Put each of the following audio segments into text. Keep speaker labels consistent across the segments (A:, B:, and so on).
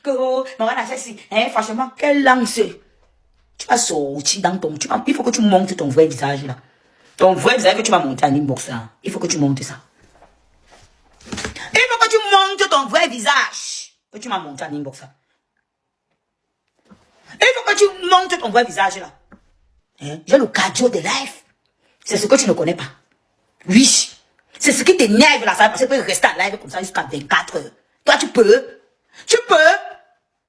A: que oh, maman a fait ci. Hein, franchement, quelle langue c'est? Tu vas sortir dans ton... il faut que tu montes ton vrai visage là. Ton vrai visage que tu vas monter en inbox là. Il faut que tu montes ça. Il faut que tu montes ton vrai visage. Que tu m'as monté en inbox là. Il faut que tu montes ton vrai visage là. Hein? J'ai le cardio de life. C'est ce que tu ne connais pas. Oui. C'est ce qui t'énerve là. Ça peut rester en live comme ça jusqu'à 24 heures. Toi, tu peux. Tu peux.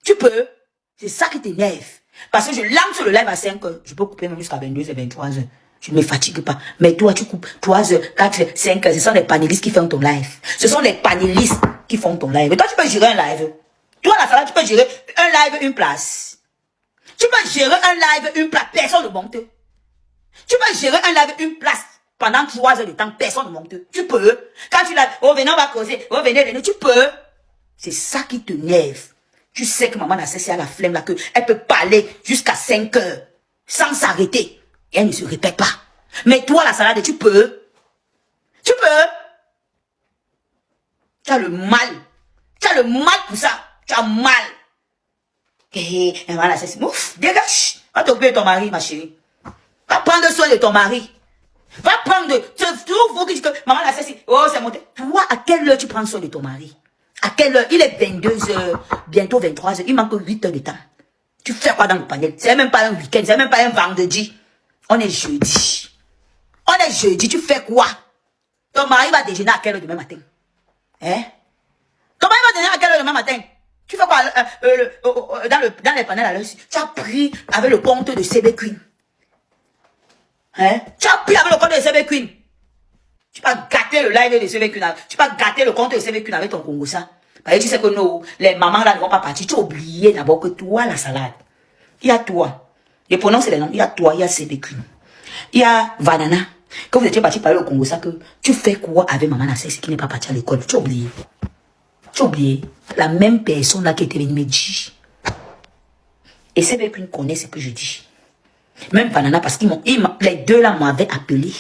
A: Tu peux. C'est ça qui t'énerve. Parce que je lance le live à 5 heures. Je peux couper même jusqu'à 22 et 23 heures. Je ne me fatigue pas. Mais toi, tu coupes 3 heures, 4 heures, 5 heures. Ce sont les panélistes qui font ton live. Ce sont les panélistes qui font ton live. Et toi, tu peux gérer un live. Toi, la salade, tu peux gérer un live, une place. Tu peux gérer un live, une place. Personne ne monte. Tu peux gérer un live, une place. Pendant 3 heures de temps, personne ne monte. Tu peux. Quand tu l'as, oh, venez, on va causer. Oh, venez, tu peux. C'est ça qui te nerve. Tu sais que maman a cessé à la flemme là, qu'elle peut parler jusqu'à 5 heures sans s'arrêter. Et elle ne se répète pas. Mais toi, la salade, tu peux. Tu peux. Tu as le mal. Tu as le mal pour ça. Tu as mal. Et maman a cessé. Ouf, dégage. Va t'occuper de ton mari, ma chérie. Va prendre soin de ton mari. Va prendre de... Maman a cessé. Oh, c'est monté. Toi, à quelle heure tu prends soin de ton mari? À quelle heure? Il est 22 heures, bientôt 23 heures. Il manque 8 heures de temps. Tu fais quoi dans le panel? C'est même pas un week-end, c'est même pas un vendredi. On est jeudi. On est jeudi, tu fais quoi? Ton mari va déjeuner à quelle heure demain matin? Hein? Ton mari va déjeuner à quelle heure demain matin? Tu fais quoi dans les panels à l'heure? Tu as pris avec le compte de CB Queen. Hein? Tu as pris avec le compte de CB Queen. Tu vas gâter le live de CB Queen. Tu vas gâter le compte de CB Queen avec ton Congo ça. Parce que tu sais que non, les mamans là ne vont pas partir. Tu as oublié d'abord que toi, la salade. Il y a toi. Je prononce les noms. Il y a toi, il y a CB Queen. Il y a Vanana. Quand vous étiez parti parler au Congo ça, que tu fais quoi avec maman Nassé qui n'est pas parti à l'école? Tu as oublié. Tu as oublié. La même personne là qui était venue me dire. Et CB Queen connaît ce que je dis. Même Vanana, parce qu'ils les deux là m'avaient appelé.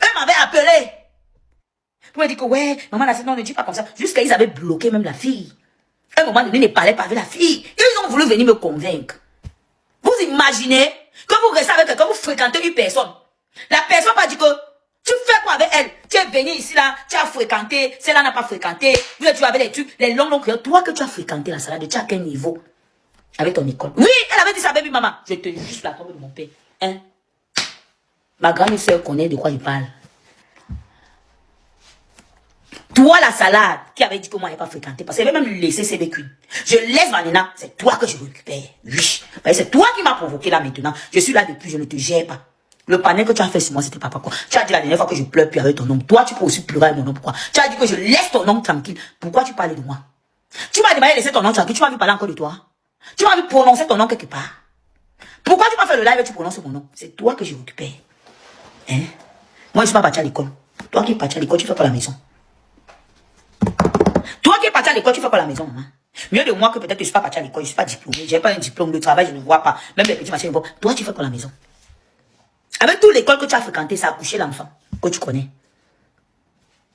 A: Eux m'avaient appelé. Pour me dire que ouais, maman Nassé, non, ne dis pas comme ça. Jusqu'à ils avaient bloqué même la fille. À un moment donné, ils ne parlaient pas avec la fille. Ils ont voulu venir me convaincre. Vous imaginez que vous restez avec quelqu'un, vous fréquentez une personne. La personne va dire que tu fais quoi avec elle? Tu es venu ici là, tu as fréquenté, celle-là n'a pas fréquenté. Vous êtes avec les trucs, les longs créoles. Toi que tu as fréquenté la salade, tu as quel niveau? Avec ton école. Oui, elle avait dit ça, baby maman. Je te juste la tombe de mon père. Hein? Ma grande soeur connaît de quoi il parle. Toi, la salade, qui avait dit que moi, je n'ai pas fréquenté, parce qu'elle avait même laissé ses véhicules. Je laisse Vanina, c'est toi que je récupère. Oui. C'est toi qui m'as provoqué là maintenant. Je suis là depuis, je ne te gère pas. Le panel que tu as fait sur moi, c'était pas quoi. Tu as dit la dernière fois que je pleure plus avec ton nom. Toi, tu peux aussi pleurer avec mon nom. Pourquoi? Tu as dit que je laisse ton nom tranquille. Pourquoi tu parles de moi? Tu m'as demandé de laisser ton nom tranquille. Tu m'as vu parler encore de toi. Tu m'as vu prononcer ton nom quelque part. Pourquoi tu m'as fait le live et tu prononces mon nom? C'est toi que je récupère. Hein? Moi, je ne suis pas parti à l'école. Toi qui es parti à l'école, tu fais quoi à la maison? Toi qui es parti à l'école, tu fais quoi à la maison, maman? Mieux de moi que peut-être que je ne suis pas parti à l'école, je ne suis pas diplômé, je n'ai pas un diplôme de travail, je ne vois pas. Même les petits machins, toi, tu fais quoi à la maison? Avec toute l'école que tu as fréquenté, ça a couché l'enfant que tu connais.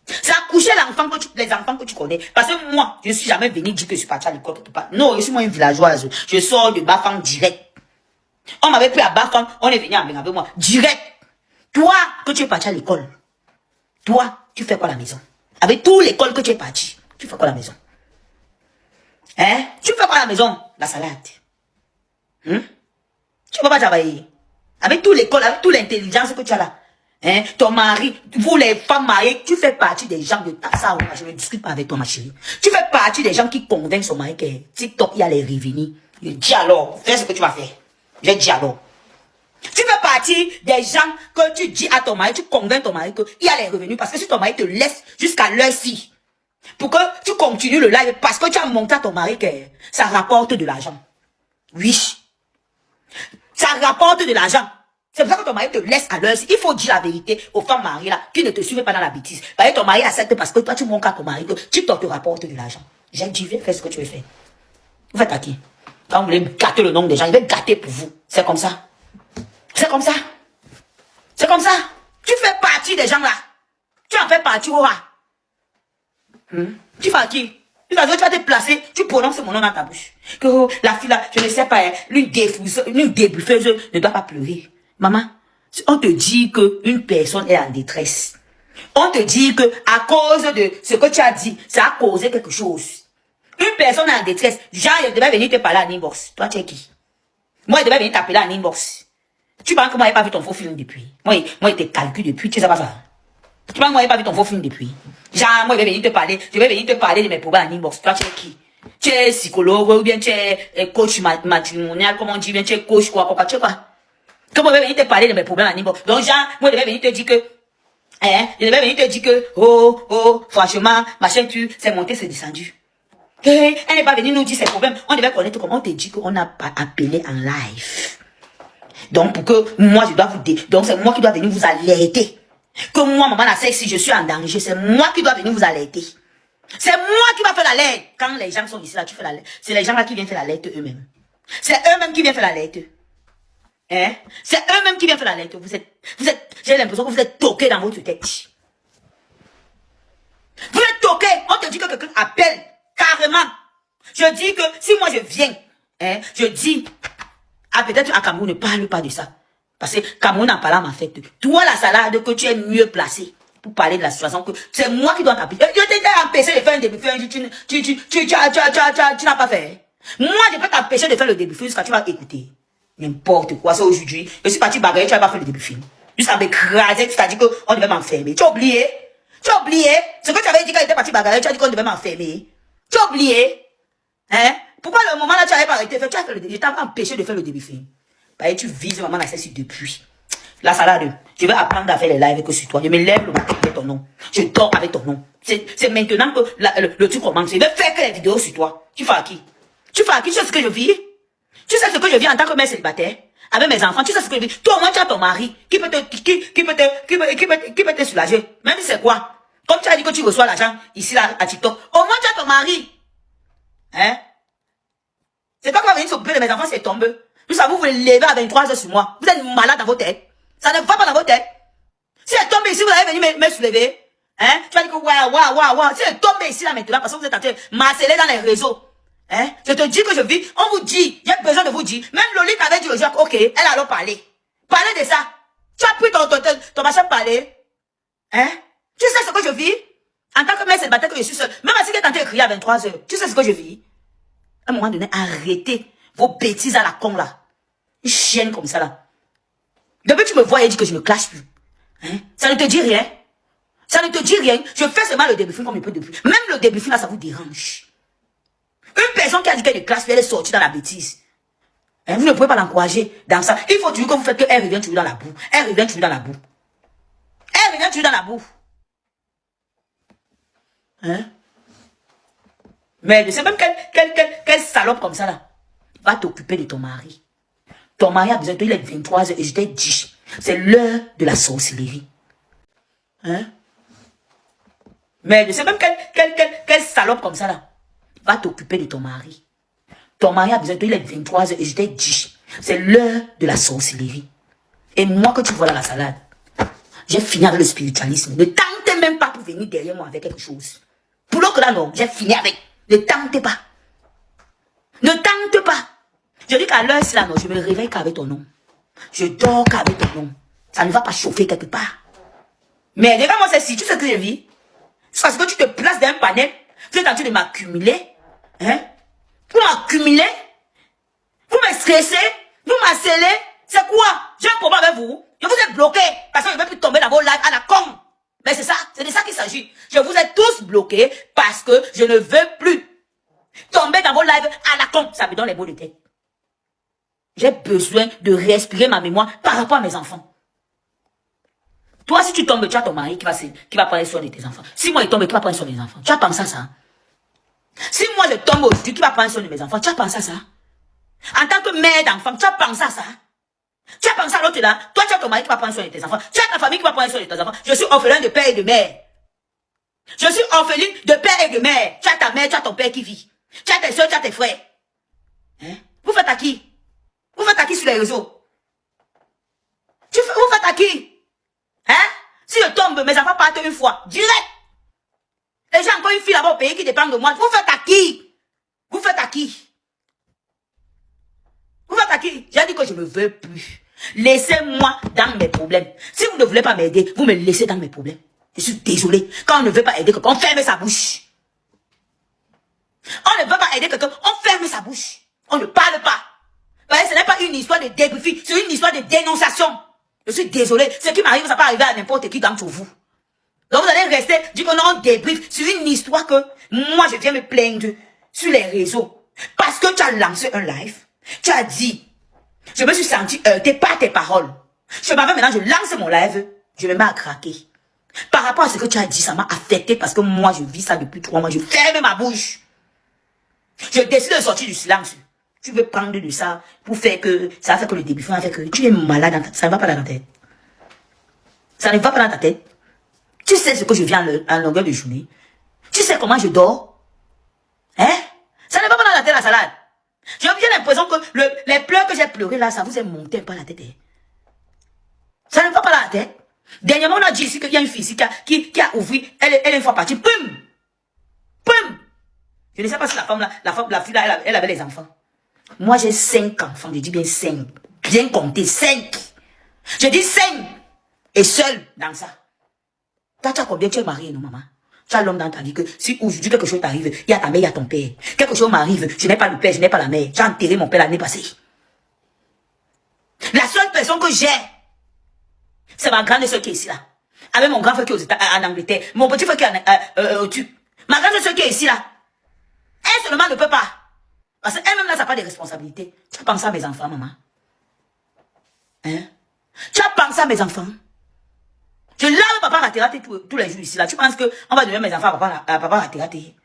A: Ça a couché l'enfant les enfants que tu connais. Parce que moi, je ne suis jamais venu dire que je suis parti à l'école quelque part. Non, je suis moi une villageoise. Je sors de Bafang direct. On m'avait pris à Bafang, on est venu avec moi. Direct. Toi, que tu es parti à l'école. Toi, tu fais quoi à la maison? Avec toute l'école que tu es parti. Tu fais quoi à la maison? Hein? Tu fais quoi à la maison? La salade. Tu ne peux pas travailler. Avec toute l'école, avec toute l'intelligence que tu as là. Hein? Ton mari, vous les femmes mariées, tu fais partie des gens de ça. Je ne discute pas avec toi, ma chérie. Tu fais partie des gens qui convainquent son mari que TikTok, il y a les revenus. Je dis alors, fais ce que tu vas faire. Je dis alors. Tu fais partie des gens que tu dis à ton mari, tu convaincs ton mari qu'il y a les revenus. Parce que si ton mari te laisse jusqu'à l'heure-ci, pour que tu continues le live, parce que tu as montré à ton mari que ça rapporte de l'argent. Oui. Ça rapporte de l'argent. C'est pour ça que ton mari te laisse à l'heure. Il faut dire la vérité aux femmes mariées là, qui ne te suivent pas dans la bêtise. Parce que ton mari accepte parce que toi tu montres à ton mari que TikTok te rapporte de l'argent. J'ai dit, viens faire ce que tu veux faire. Vous faites à qui? Quand vous voulez gâter le nom des gens, il va gâter pour vous. C'est comme ça. C'est comme ça. C'est comme ça. Tu fais partie des gens là. Tu en fais partie, Tu fais à qui? Tu vas te placer, tu prononces mon nom dans ta bouche. Que oh, la fille là, je ne sais pas, l'une débuffeuse ne doit pas pleurer. Maman, on te dit qu'une personne est en détresse. On te dit que à cause de ce que tu as dit, ça a causé quelque chose. Une personne est en détresse. Genre, elle devait venir te parler en inbox. Toi, tu es qui? Moi, il devait venir t'appeler en inbox. Tu penses que moi, je n'ai pas vu ton faux film depuis. Moi, il te calcule depuis. Tu sais pas ça. Tu penses que moi, je n'ai pas vu ton faux film depuis. Genre, moi, je vais venir te parler. Je vais venir te parler de mes problèmes en inbox. Toi, tu es qui? Tu es psychologue ou bien tu es coach matrimonial, comme on dit, bien tu es coach quoi, tu sais quoi? Comment je vais venir te parler de mes problèmes en inbox? Donc, genre, moi, je vais venir te dire que, je vais venir te dire que, oh, franchement, machin, c'est monté, c'est descendu. Elle n'est pas venue nous dire ses problèmes. On devait connaître comment on te dit qu'on n'a pas appelé en live. Donc, pour que moi, je dois vous dire. Donc, c'est moi qui dois venir vous alerter. Que moi, maman, la si je suis en danger, c'est moi qui dois venir vous alerter. C'est moi qui va faire l'alerte. Quand les gens sont ici, là, tu fais l'alerte. C'est les gens là qui viennent faire l'alerte eux-mêmes. C'est eux-mêmes qui viennent faire l'alerte. Hein? C'est eux-mêmes qui viennent faire l'alerte. J'ai l'impression que vous êtes toqués dans votre tête. Vous êtes toqués. On te dit que quelqu'un appelle. Carrément. Je dis que si moi je viens, je dis, peut-être à Cameroun, ne parle pas de ça. Parce que Cameroun en parlant m'a fait. Toi, la salade, que tu es mieux placé pour parler de la situation, que c'est moi qui dois t'appeler. Je t'ai empêché de faire un début, tu n'as pas fait. Moi, je peux t'empêcher de faire le début jusqu'à tu vas écouter. N'importe quoi, c'est aujourd'hui. Je suis parti bagarrer, tu n'as pas fait le début film. Jusqu'à m'écraser, tu t'as dit qu'on devait m'enfermer. Tu as oublié? Tu as oublié? Ce que tu avais dit quand tu étais parti bagarrer, tu as dit qu'on devait m'enfermer. Tu as oublié? Hein? Pourquoi le moment là tu n'avais pas arrêté de faire? Tu as fait le début. Je t'avais empêché de faire le début film. Bah, tu vises maman la cesse depuis. La salade, je vais apprendre à faire les lives que sur toi. Je me lève le matin avec ton nom. Je dors avec ton nom. C'est maintenant que le truc commence. Je vais faire que les vidéos sur toi. Tu fais à qui? Tu fais à qui? Tu sais ce que je vis? Tu sais ce que je vis en tant que mère célibataire? Avec mes enfants, tu sais ce que je vis? Toi, au moins, tu as ton mari qui peut te soulager. Même si c'est quoi? Comme tu as dit que tu reçois l'argent ici là à TikTok, au moins tu as ton mari. Hein? C'est pas qu'on va venir s'occuper de mes enfants, c'est tombé. Vous savez, vous vous levez à 23h sur moi. Vous êtes malade dans votre tête. Ça ne va pas dans votre tête. Si elle tombe ici, vous allez venir me soulever. Hein? Tu vas dire que waouh. Si elle tombe ici là maintenant, parce que vous êtes en train de marceler dans les réseaux. Hein? Je te dis que je vis. On vous dit, il y a besoin de vous dire. Même Loli t'avait dit au Jacques, ok, elle allait parler. Parler de ça. Tu as pris ton machin parler. Hein? Tu sais ce que je vis? En tant que mère célibataire que je suis seule. Même si tu es en train de crier à 23h. Tu sais ce que je vis? À un moment donné, arrêtez vos bêtises à la con là. Une chienne comme ça là. Depuis que tu me vois et dis que je ne clash plus. Hein? Ça ne te dit rien. Ça ne te dit rien. Je fais seulement le débriefing comme je peux depuis. Même le débriefing là, ça vous dérange. Une personne qui a dit qu'elle est classe, elle est sortie dans la bêtise. Hein? Vous ne pouvez pas l'encourager dans ça. Il faut toujours que vous faites qu'elle revient toujours dans la boue. Elle revient toujours dans la boue. Elle revient toujours dans la boue. Hein? Mais je sais même quelle salope comme ça là va t'occuper de ton mari. Ton mari a besoin de toi, il est 23h et je t'ai dit, c'est l'heure de la sorcellerie. Hein? Mais je sais même quelle salope comme ça là va t'occuper de ton mari. Ton mari a besoin de toi, il est 23h et je t'ai dit, c'est l'heure de la sorcellerie. Et moi que tu vois dans la salade, j'ai fini avec le spiritualisme. Ne tentez même pas pour venir derrière moi avec quelque chose. Pour l'autre là non, j'ai fini avec. Ne tentez pas. Ne tente pas. Je dis qu'à l'heure, là, non, je me réveille qu'avec ton nom. Je dors qu'avec ton nom. Ça ne va pas chauffer quelque part. Mais regarde-moi ceci, tu sais ce que je vis? C'est parce que tu te places dans un panel, tu es en train de m'accumuler. Hein? Vous m'accumulez? Vous me stressez? Vous m'harcelez? C'est quoi? J'ai un problème avec vous. Je vous ai bloqué parce que je ne vais plus tomber dans vos lives à la con. Mais c'est ça, c'est de ça qu'il s'agit. Je vous ai tous bloqués parce que je ne veux plus tomber dans vos lives à la con. Ça me donne les mots de tête. J'ai besoin de respirer ma mémoire par rapport à mes enfants. Toi, si tu tombes, tu as ton mari qui va prendre soin de tes enfants. Si moi, il tombe, qui va prendre soin de mes enfants. Tu as pensé à ça? Si moi, je tombe aujourd'hui, qui va prendre soin de mes enfants. Tu as pensé à ça? En tant que mère d'enfant, tu as pensé à ça? Tu as pensé à l'autre là? Toi, tu as ton mari qui va prendre soin de tes enfants. Tu as ta famille qui va prendre soin de tes enfants. Je suis orphelin de père et de mère. Je suis orpheline de père et de mère. Tu as ta mère, tu as ton père qui vit. Tu as tes soeurs, tu as tes frères. Hein? Vous faites à qui? Vous faites à qui sur les réseaux? Vous faites à qui? Hein? Si je tombe, mes enfants partent une fois. Direct. Et j'ai encore une fille là-bas au pays qui dépend de moi. Vous faites à qui? Vous faites à qui? Vous faites à qui? J'ai dit que je ne veux plus. Laissez-moi dans mes problèmes. Si vous ne voulez pas m'aider, vous me laissez dans mes problèmes. Je suis désolé. Quand on ne veut pas aider quelqu'un, on ferme sa bouche. On ne veut pas aider quelqu'un, on ferme sa bouche. On ne parle pas. Parce que ce n'est pas une histoire de débriefing, c'est une histoire de dénonciation. Je suis désolé. Ce qui m'arrive, ça peut arriver à n'importe qui d'entre vous. Donc vous allez rester, dire que non, on débrief sur une histoire que moi je viens me plaindre sur les réseaux. Parce que tu as lancé un live, tu as dit, je me suis senti heurté par tes paroles. Je m'en vais maintenant, je lance mon live, je me mets à craquer. Par rapport à ce que tu as dit, ça m'a affecté parce que moi je vis ça depuis 3 mois, je ferme ma bouche. Je décide de sortir du silence. Tu veux prendre de ça pour faire que, ça va faire que le début, avec que tu es malade dans ta tête. Ça ne va pas dans ta tête. Ça ne va pas dans ta tête. Tu sais ce que je viens en longueur de journée. Tu sais comment je dors. Hein? Ça ne va pas dans la tête la salade. J'ai bien l'impression que les pleurs que j'ai pleurés là, ça vous est monté un peu à la tête. Hein? Ça ne va pas dans la tête. Dernièrement, on a dit ici qu'il y a une fille ici qui a ouvert, elle est une fois partie. Pum! Pum! Je ne sais pas si la fille là, elle avait les enfants. Moi, j'ai 5 enfants. Je dis bien 5. Bien compté, 5. Je dis 5. Et seul dans ça. Toi, tu as combien? Tu es marié, non, maman? Tu as l'homme dans ta vie que si aujourd'hui quelque chose t'arrive, il y a ta mère, il y a ton père. Quelque chose m'arrive, je n'ai pas le père, je n'ai pas la mère. J'ai enterré mon père l'année passée. La seule personne que j'ai, c'est ma grande soeur qui est ici là. Avec mon grand frère qui est en Angleterre. Mon petit frère qui est au Turc. Ma grande soeur qui est ici là. Elle seulement ne peut pas. Parce qu'elle-même là, ça n'a pas de responsabilité. Tu as pensé à mes enfants, maman? Hein? Tu as pensé à mes enfants? Je lave papa Ratiraté tous les jours ici là. Tu penses qu'on va donner mes enfants à papa Ratiraté?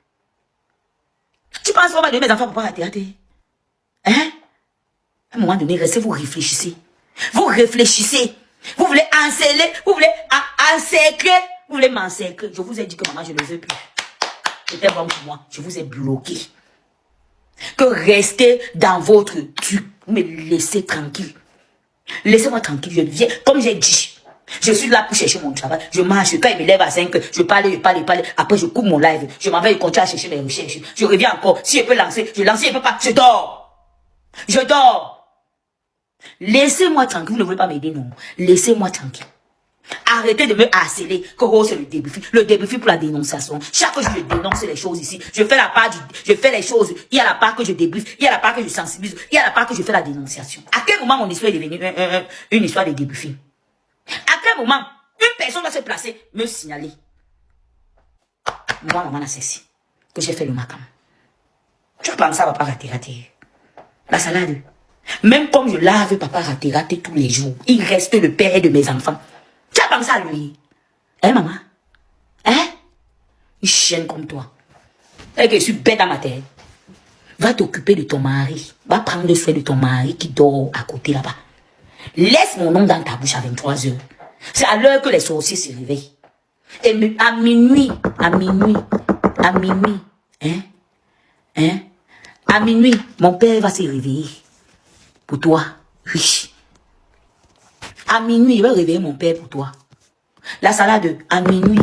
A: Tu penses qu'on va donner mes enfants à papa Ratiraté? Hein? À un moment donné, restez, vous réfléchissez. Vous réfléchissez. Vous voulez encercler, vous voulez encercler, vous voulez m'encercler. Je vous ai dit que maman, je ne veux plus. C'était bon pour moi. Je vous ai bloqué. Que restez dans votre truc. Vous me laissez tranquille. Laissez-moi tranquille. Je viens, comme j'ai dit. Je suis là pour chercher mon travail. Je marche. Quand il me lève à 5, je parle. Après, je coupe mon live. Je m'en vais continuer à chercher mes recherches. Je reviens encore. Si je peux lancer, je lance. Si je ne peux pas, je dors. Je dors. Laissez-moi tranquille. Vous ne voulez pas m'aider, non. Laissez-moi tranquille. Arrêtez de me harceler. Que c'est le débriefing. Le débriefing pour la dénonciation. Chaque fois que je dénonce les choses ici, je fais la part je fais les choses. Il y a la part que je débriefe. Il y a la part que je sensibilise. Il y a la part que je fais la dénonciation. À quel moment mon histoire est devenue une histoire de débriefing? À quel moment une personne doit se placer, me signaler? Moi, maman, c'est ici que j'ai fait le macam. Tu as pensé à papa raté. La salade. Même comme je lave papa raté tous les jours, il reste le père de mes enfants. Tu as pensé à lui? Hein, maman? Hein? Une chienne comme toi. Et que je suis bête à ma tête. Va t'occuper de ton mari. Va prendre soin de ton mari qui dort à côté là-bas. Laisse mon nom dans ta bouche à 23 heures. C'est à l'heure que les sorciers se réveillent. Et à minuit, hein? À minuit, mon père va se réveiller. Pour toi, riche. À minuit, je vais réveiller mon père pour toi. La salade, à minuit,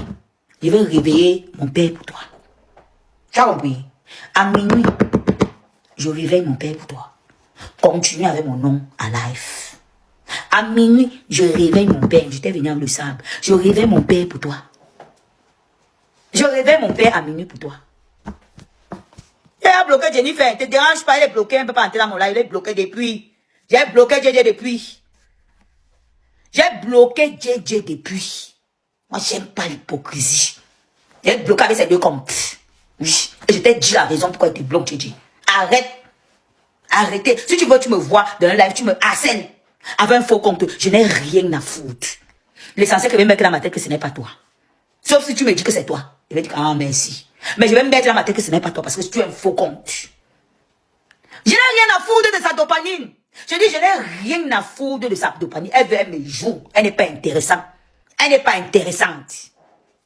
A: je vais réveiller mon père pour toi. Tu as compris? À minuit, je réveille mon père pour toi. Continue avec mon nom à live. À minuit, je réveille mon père. J'étais venu avec le sable. Je réveille mon père pour toi. Je réveille mon père à minuit pour toi. Il a bloqué Jennifer. Ne te dérange pas, il est bloqué. Il ne peut pas entrer dans mon live. Il est bloqué depuis. J'ai bloqué JJ depuis. J'ai bloqué JJ depuis. Moi, j'aime pas l'hypocrisie. J'ai bloqué avec ces deux comme. Oui. Et je t'ai dit la raison pourquoi tu bloques JJ. Arrête. Arrêtez. Si tu veux, tu me vois dans un live, tu me harcèles. Avec un faux compte, je n'ai rien à foutre. L'essentiel que je vais mettre dans ma tête que ce n'est pas toi. Sauf si tu me dis que c'est toi. Je vais dire, ah, merci. Mais je vais mettre dans ma tête que ce n'est pas toi parce que tu es un faux compte. Je n'ai rien à foutre de sa dopamine. Je dis, je n'ai rien à foutre de sa dopamine. Elle veut me jouer. Elle n'est pas intéressante. Elle n'est pas intéressante.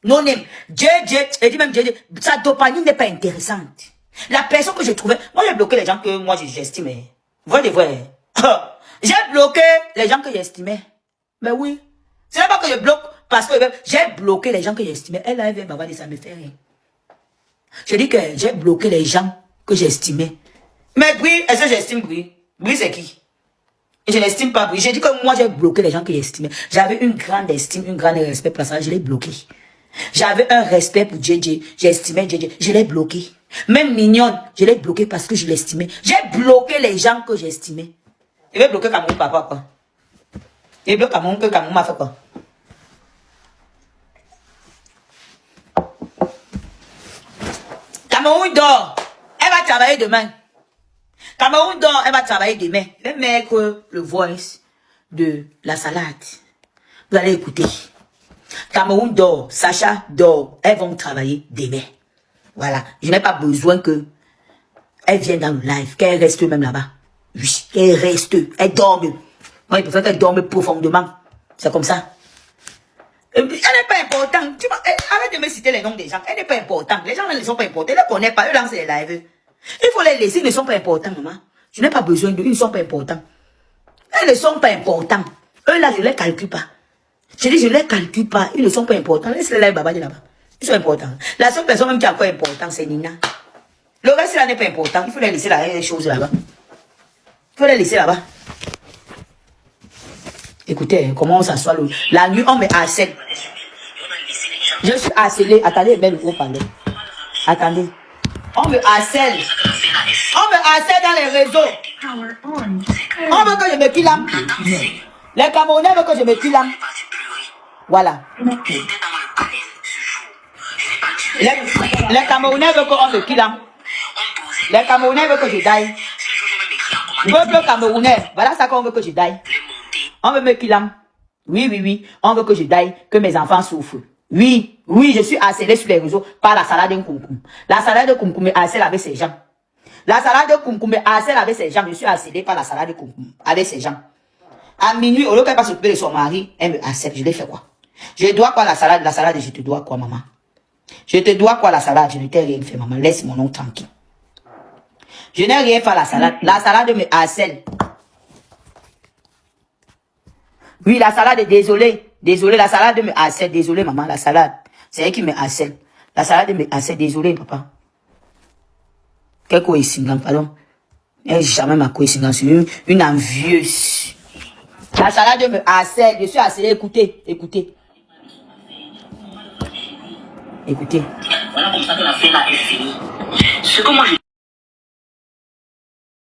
A: Non, non. Elle dit même, sa dopamine n'est pas intéressante. La personne que je trouvais, moi j'ai bloqué les gens que moi j'estimais. Vrai de vrai. J'ai bloqué les gens que j'estimais. Mais oui. Ce n'est pas que je bloque parce que j'ai bloqué les gens que j'estimais. Elle avait bavarder, ça ne me fait rien. Je dis que j'ai bloqué les gens que j'estimais. Mais Brie, est-ce que j'estime Brie? Brie, c'est qui? Je n'estime pas Brie. J'ai dit que moi, j'ai bloqué les gens que j'estimais. J'avais une grande estime, un grand respect pour ça. Je l'ai bloqué. J'avais un respect pour JJ. J'estimais JJ. Je l'ai bloqué. Même Mignonne, je l'ai bloqué parce que je l'estimais. J'ai bloqué les gens que j'estimais. Il veut bloquer Cameroun, papa, quoi. Il bloque Cameroun, que Cameroun m'a fait quoi? Cameroun dort. Elle va travailler demain. Cameroun dort, elle va travailler demain. Je vais mettre le voice de la salade. Vous allez écouter. Cameroun dort, Sacha dort. Elles vont travailler demain. Voilà. Je n'ai pas besoin que elle vienne dans le live, qu'elle reste même là-bas. Oui, qu'elle reste. Elle dorme. Moi, je préfère qu'elle dorme profondément. C'est comme ça. Elle n'est pas importante. Tu arrête de me citer les noms des gens. Elle n'est pas importante. Les gens ne sont pas importants. Ils ne connaissent pas. Eux lancent les lives. Il faut les laisser. Ils ne sont pas importants, maman. Je n'ai pas besoin d'eux. Ils ne sont pas importants. Elles ne sont pas importants. Eux là, je ne les calcule pas. Je dis, je ne les calcule pas. Ils ne sont pas importants. Laisse les lives là-bas. Ils sont importants. La seule personne même qui est encore importante, c'est Nina. Le reste là n'est pas important. Il faut les laisser les choses là-bas. Il faut les laisser là-bas. Écoutez, comment on s'assoit la nuit, on me harcèle. Je suis harcelé. Attendez, même vous parlez. Attendez. On me harcèle. On me harcèle dans les réseaux. On veut que je me kilame. Les Camerounais veulent que je me kilame. Voilà. Les Camerounais veulent qu'on me kilame. Les Camerounais veulent que je daille. Peuple camerounais, voilà ça qu'on veut que je daille. On veut me kilame. Oui, oui, oui. On veut que je daille, que mes enfants souffrent. Oui, oui, je suis harcelé sur les réseaux par la salade de Koumkoum. La salade de Koumkoum me harcèle avec ces gens. La salade de Koumkoum me harcèle avec ces gens. Je suis harcelé par la salade de Koumkoum avec ces gens. À minuit, au lieu qu'elle va s'occuper de son mari, elle me harcèle. Je l'ai fait quoi? Je dois quoi la salade? La salade, je te dois quoi, maman? Je te dois quoi la salade? Je ne t'ai rien fait, maman. Laisse mon nom tranquille. Je n'ai rien fait à la salade. La salade me harcèle. Oui, la salade, désolé. Désolé, la salade me harcèle. Désolé, maman, la salade. C'est elle qui me harcèle. La salade me harcèle. Désolé, papa. Quel coïncident, pardon. Elle n'est jamais ma coïncidence. Une envieuse. La salade me harcèle. Je suis harcelé. Écoutez, écoutez. Écoutez.
B: Voilà comme ça que la fête là est finie. Ce que moi je